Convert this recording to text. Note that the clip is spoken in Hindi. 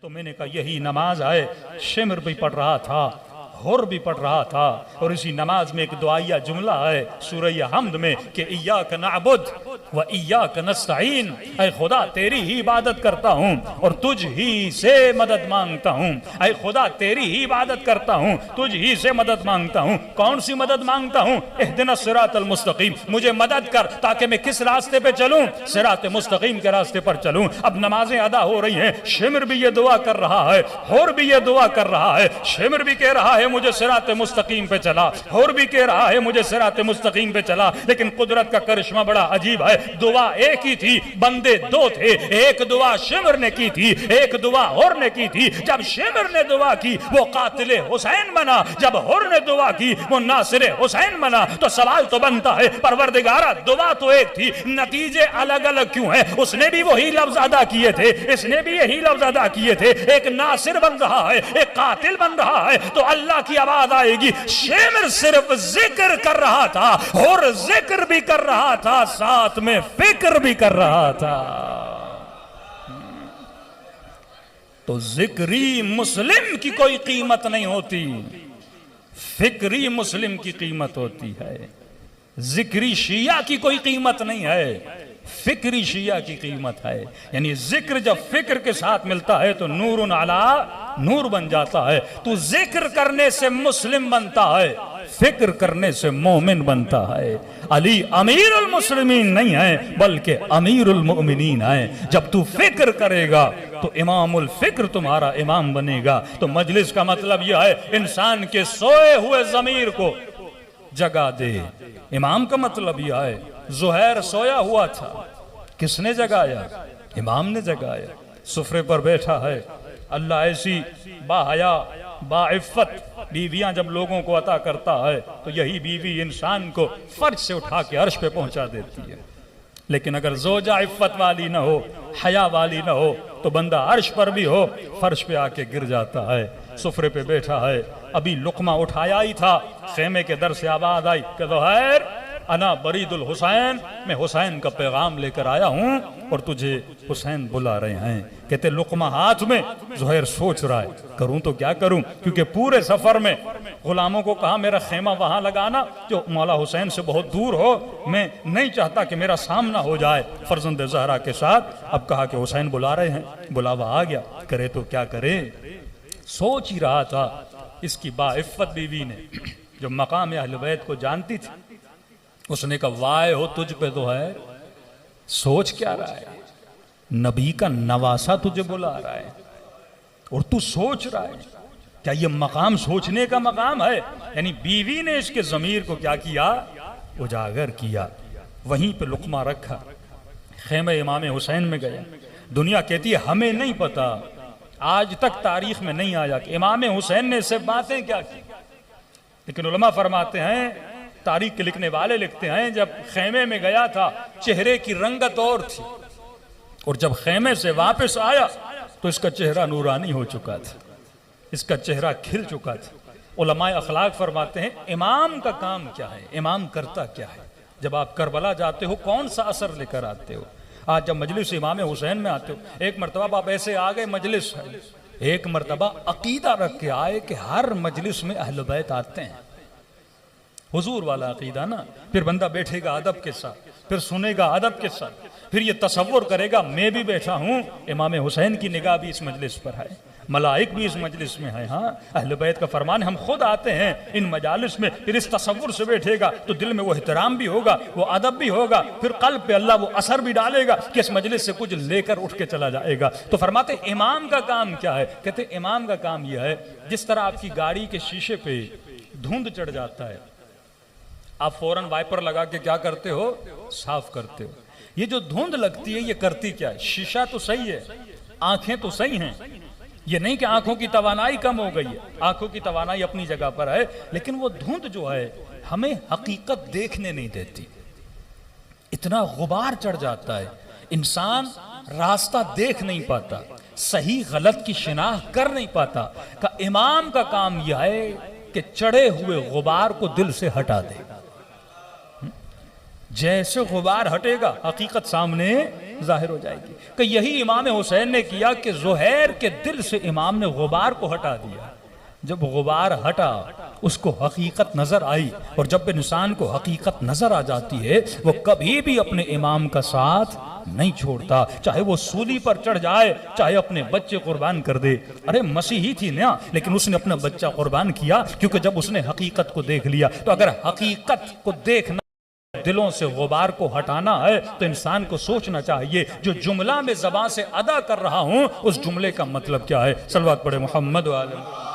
तो मैंने कहा यही नमाज है। शिमर भी पढ़ रहा था, हुर भी पढ़ रहा था, और इसी नमाज में एक दुआया जुमला है सूरह हमद में कि इय्याक नअबुद व इय्याक नस्तईन, ऐ खुदा तेरी ही इबादत करता हूँ और तुझ ही से मदद मांगता हूँ। ऐ खुदा तेरी ही इबादत करता हूँ, तुझ ही से मदद मांगता हूँ। कौन सी मदद मांगता हूँ? इहदिना सिरातल मुस्तकीम, मुझे मदद कर ताकि मैं किस रास्ते पे चलूँ? सिरात मुस्तकीम के रास्ते पर चलूँ। अब नमाजें अदा हो रही हैं, शिमर भी ये दुआ कर रहा है, हुर भी ये दुआ कर रहा है। शिमर भी कह रहा है मुझे सिरात मुस्तकीम पे चला, और भी कह रहा है मुझे सिरात मुस्तकीम पे चला। लेकिन कुदरत का करिश्मा बड़ा अजीब है, दुआ एक ही थी, बंदे दो थे। एक दुआ शिमर ने की थी, एक दुआ हुर ने की थी। जब शिमर ने दुआ की वो कातिले हुसैन बना, जब हुर ने दुआ की वो नासिरे हुसैन बना। तो सवाल तो बनता है परवरदिगारा, दुआ तो एक थी, नतीजे अलग अलग क्यों है? उसने भी वही लफ्ज अदा किए थे, इसने भी यही लफ्ज अदा किए थे। एक नासिर बन रहा है, एक कातिल बन रहा है, तो अल्लाह की आवाज आएगी। शिमर सिर्फ जिक्र कर रहा था, और जिक्र भी कर रहा था, साथ में फिक्र भी कर रहा था। तो जिक्री मुस्लिम की कोई कीमत नहीं होती, फिक्री मुस्लिम की कीमत होती है। जिक्री शिया की कोई कीमत नहीं है, फिक्री शिया की कीमत है। यानी जिक्र जब फिक्र के साथ मिलता है तो नूरुन अला नूर बन जाता है। तो जिक्र करने से मुस्लिम बनता है, फिक्र करने से मोमिन बनता है। अली अमीरुल मुस्लिमीन नहीं है बल्कि अमीरुल मोमिनीन है। जब तू फिक्र करेगा तो इमामुल फिक्र तुम्हारा इमाम बनेगा। तो मजलिस का मतलब यह है इंसान के सोए हुए जमीर को जगा दे। इमाम का मतलब यह है ज़ुहैर सोया हुआ था, किसने जगाया? इमाम ने जगाया। सुफरे पर बैठा है, अल्लाह ऐसी बाहया बाइफ़्फ़त बीवियां जब लोगों को अता करता है तो यही बीवी इंसान को फर्श से उठा के अर्श पे पहुंचा देती है। लेकिन अगर ज़ौजा इफ़्फ़त वाली ना हो, हया वाली ना हो, तो बंदा अर्श पर भी हो फर्श पे आके गिर जाता है। सुफरे पे बैठा है, अभी लुकमा उठाया ही था, खेमे के दर से आवाज आई कि ज़ुहैर अना बरीदुल हुसैन, मैं हुसैन का पैगाम लेकर आया हूँ और तुझे हुसैन बुला रहे हैं। कहते लुकमा हाथ में, ज़ुहैर सोच रहा है करूँ तो क्या करूँ, क्योंकि पूरे सफर में गुलामों को कहा मेरा खेमा वहां लगाना जो मौला हुसैन से बहुत दूर हो, मैं नहीं चाहता कि मेरा सामना हो जाए फर्जंद ज़हरा के साथ। अब कहा कि हुसैन बुला रहे हैं, बुलावा आ गया, करे तो क्या करे। सोच ही रहा था। इसकी बाइफ़्फ़त बीवी ने जो मकाम अहले बैत को जानती थी, उसने कहा वाय हो तुझ पे तो है, सोच क्या रहा है? नबी का नवासा तुझे बुला रहा है और तू सोच रहा है, क्या ये मकाम सोचने का मकाम है? यानी बीवी ने इसके ज़मीर को क्या किया? उजागर किया। वहीं पे लुकमा रखा, खेमे इमाम हुसैन में गया। दुनिया कहती है हमें नहीं पता, आज तक तारीख में नहीं आया कि इमाम हुसैन ने इससे बातें क्या की। लेकिन उलमा फरमाते हैं, तारीख के लिखने वाले लिखते हैं, जब खेमे में गया था चेहरे की रंगत और थी, और जब खेमे से वापस आया तो इसका चेहरा नूरानी हो चुका था, इसका चेहरा खिल चुका था। उलमाए अखलाक फरमाते हैं इमाम का काम क्या है, इमाम करता क्या है। जब आप करबला जाते हो कौन सा असर लेकर आते हो? आज जब मजलिस इमाम हुसैन में आते हो, एक मरतबा आप ऐसे आ गए मजलिस है, एक मरतबा अकीदा रख के आए कि हर मजलिस में अहले बैत आते हैं, हुजूर वाला अकीदा ना। फिर बंदा बैठेगा अदब के साथ, फिर सुनेगा अदब के साथ, फिर ये तसव्वुर करेगा मैं भी बैठा हूँ, इमाम हुसैन की निगाह भी इस मजलिस पर है, मलाइक भी इस मजलिस में है। हाँ, अहले बैत का फरमान, हम खुद आते हैं इन मजालिस में। फिर इस तसव्वुर से बैठेगा तो दिल में वो एहतराम भी होगा, वो अदब भी होगा, फिर कल्ब पे अल्लाह वो असर भी डालेगा कि इस मजलिस से कुछ लेकर उठ के चला जाएगा। तो फरमाते इमाम का काम क्या है? कहते इमाम का काम यह है, जिस तरह आपकी गाड़ी के शीशे पे धुंध चढ़ जाता है, आप फौरन वाइपर लगा के क्या करते हो? साफ करते हो। ये जो धुंध लगती है ये करती क्या है? शीशा तो सही है, आंखें तो सही हैं, ये नहीं कि आंखों की तवानाई कम हो गई है, आंखों की तवानाई अपनी जगह पर है, लेकिन वो धुंध जो है हमें हकीकत देखने नहीं देती। इतना गुबार चढ़ जाता है, इंसान रास्ता देख नहीं पाता, सही गलत की शिनाख्त कर नहीं पाता। का इमाम का काम यह है कि चढ़े हुए गुबार को दिल से हटा दे। जैसे गुबार हटेगा हकीकत सामने जाहिर हो जाएगी। कि यही इमाम हुसैन ने किया कि ज़ुहैर के दिल से इमाम ने गुबार को हटा दिया। जब गुबार हटा उसको हकीकत नजर आई, और जब इंसान को हकीकत नजर आ जाती है वो कभी भी अपने इमाम का साथ नहीं छोड़ता, चाहे वो सूली पर चढ़ जाए, चाहे अपने बच्चे कुर्बान कर दे। अरे मसीही थी ना, लेकिन उसने अपना बच्चा कुर्बान किया, क्योंकि जब उसने हकीकत को देख लिया। तो अगर हकीकत को देखना, दिलों से गुबार को हटाना है, तो इंसान को सोचना चाहिए जो जुमला में ज़बान से अदा कर रहा हूं उस जुमले का मतलब क्या है। सल्लल्लाहु अलैहि मोहम्मद वाले